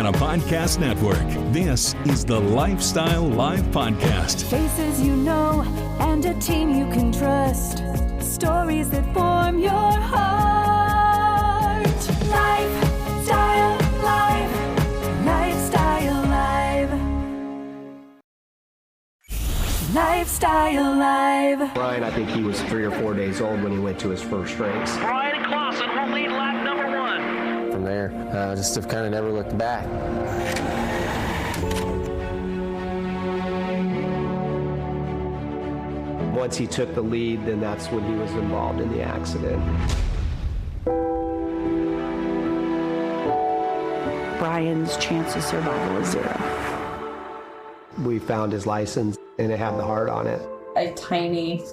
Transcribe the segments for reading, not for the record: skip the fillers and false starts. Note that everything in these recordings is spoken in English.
a podcast network. This is the Lifestyle Live Podcast. Faces you know and a team you can trust. Stories that form your heart. Lifestyle Live. Lifestyle Live. Lifestyle Live. Brian, I think he was 3 or 4 days old when he went to his first race. Brian Clausen will lead lap number 1. From there, just have kind of never looked back. Once he took the lead, then that's when he was involved in the accident. Brian's chance of survival is 0. We found his license, and it had the heart on it. A tiny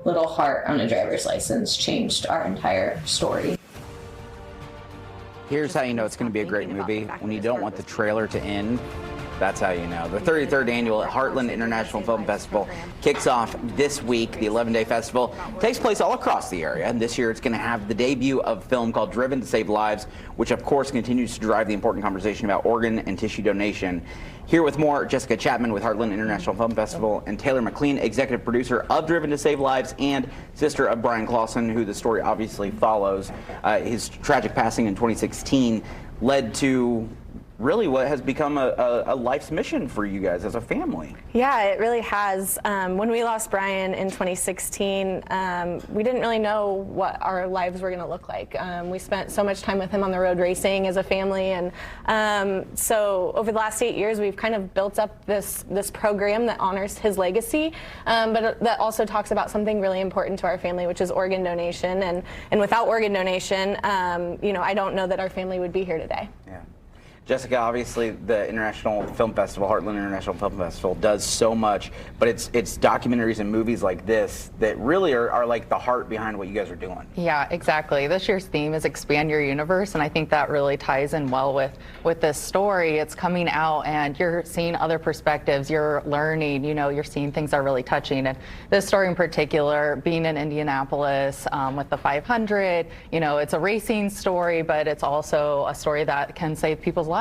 little heart on a driver's license changed our entire story. Here's how you know it's going to be a great movie. When you don't want the trailer to end, that's how you know. The 33rd annual Heartland International Film Festival kicks off this week. The 11-day festival takes place all across the area, and this year it's going to have the debut of a film called Driven to Save Lives, which of course continues to drive the important conversation about organ and tissue donation. Here with more, Jessica Chapman with Heartland International Film Festival, and Taylor McLean, executive producer of Driven to Save Lives and sister of Brian Clausen, who the story obviously follows. His tragic passing in 2016 led to really what has become a life's mission for you guys as a family. Yeah, it really has. When we lost Brian in 2016, we didn't really know what our lives were going to look like. We spent so much time with him on the road racing as a family, and so over the last 8 years, we've kind of built up this program that honors his legacy, but that also talks about something really important to our family, which is organ donation. And without organ donation, I don't know that our family would be here today. Yeah. Jessica, obviously the International Film Festival, Heartland International Film Festival, does so much, but it's documentaries and movies like this that really are like the heart behind what you guys are doing. Yeah, exactly. This year's theme is Expand Your Universe, and I think that really ties in well with this story. It's coming out and you're seeing other perspectives, you're learning, you're seeing things that are really touching. And this story in particular, being in Indianapolis with the 500, it's a racing story, but it's also a story that can save people's lives.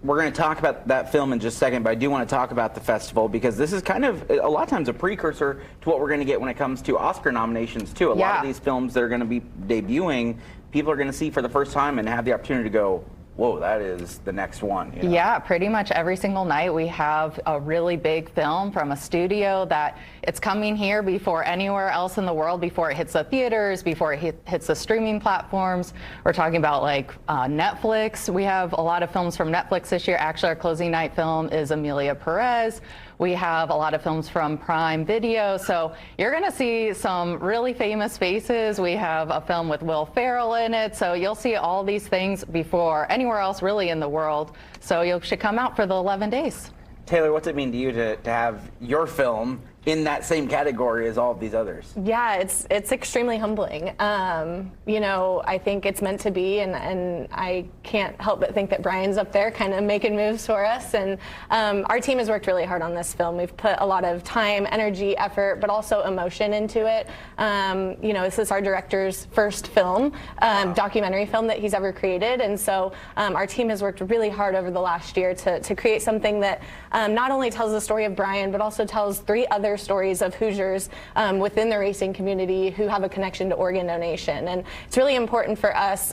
We're going to talk about that film in just a second, but I do want to talk about the festival because this is kind of a lot of times a precursor to what we're going to get when it comes to Oscar nominations too. A lot of these films that are going to be debuting, people are going to see for the first time and have the opportunity to go, whoa, that is the next one. Yeah, pretty much every single night we have a really big film from a studio that it's coming here before anywhere else in the world, before it hits the theaters, before it hits the streaming platforms. We're talking about like Netflix. We have a lot of films from Netflix this year. Actually, our closing night film is Emilia Perez. We have a lot of films from Prime Video. So you're going to see some really famous faces. We have a film with Will Ferrell in it. So you'll see all these things before anywhere else really in the world. So you should come out for the 11 days. Taylor, what's it mean to you to have your film in that same category as all of these others? Yeah, it's extremely humbling. I think it's meant to be, and I can't help but think that Brian's up there kind of making moves for us. And our team has worked really hard on this film. We've put a lot of time, energy, effort, but also emotion into it. This is our director's first film, documentary film that he's ever created. And so our team has worked really hard over the last year to create something that not only tells the story of Brian, but also tells 3 other stories of Hoosiers within the racing community who have a connection to organ donation. And it's really important for us,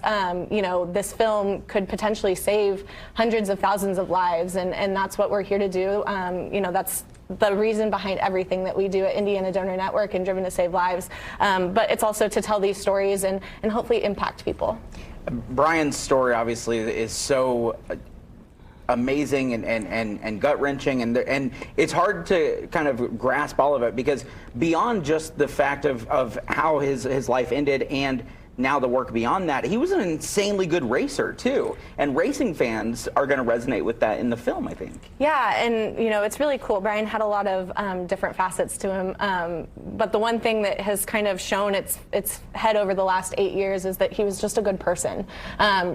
this film could potentially save hundreds of thousands of lives, and that's what we're here to do. That's the reason behind everything that we do at Indiana Donor Network and Driven to Save Lives. But it's also to tell these stories and hopefully impact people. Brian's story obviously is so amazing and gut-wrenching, and it's hard to kind of grasp all of it because beyond just the fact of how his life ended and now the work beyond that, he was an insanely good racer too, and racing fans are going to resonate with that in the film, I think. Yeah, and it's really cool. Brian had a lot of different facets to him, but the one thing that has kind of shown its head over the last 8 years is that he was just a good person.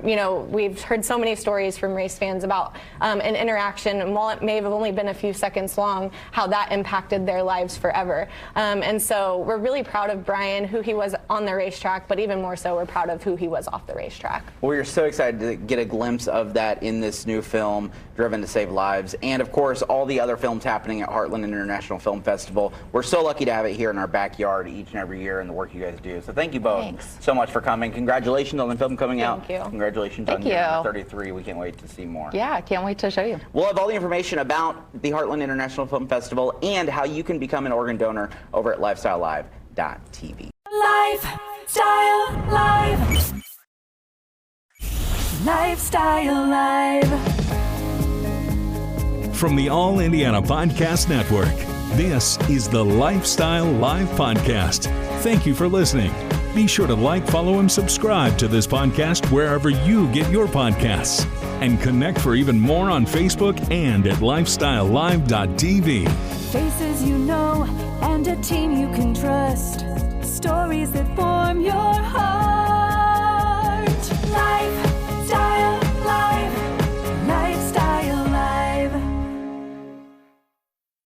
We've heard so many stories from race fans about an interaction, and while it may have only been a few seconds long, how that impacted their lives forever. And so we're really proud of Brian, who he was on the racetrack, but even more more so we're proud of who he was off the racetrack. Well, we're so excited to get a glimpse of that in this new film, Driven to Save Lives, and of course all the other films happening at Heartland International Film Festival. We're so lucky to have it here in our backyard each and every year and the work you guys do. So thank you both so much for coming. Congratulations on the film coming out. Thank you. Congratulations on year number 33. We can't wait to see more. Yeah, I can't wait to show you. We'll have all the information about the Heartland International Film Festival and how you can become an organ donor over at lifestylelive.tv. Lifestyle Live. Lifestyle Live. From the All Indiana Podcast Network, this is the Lifestyle Live Podcast. Thank you for listening. Be sure to like, follow, and subscribe to this podcast wherever you get your podcasts. And connect for even more on Facebook and at lifestylelive.tv. Faces you know and a team you can trust. Stories that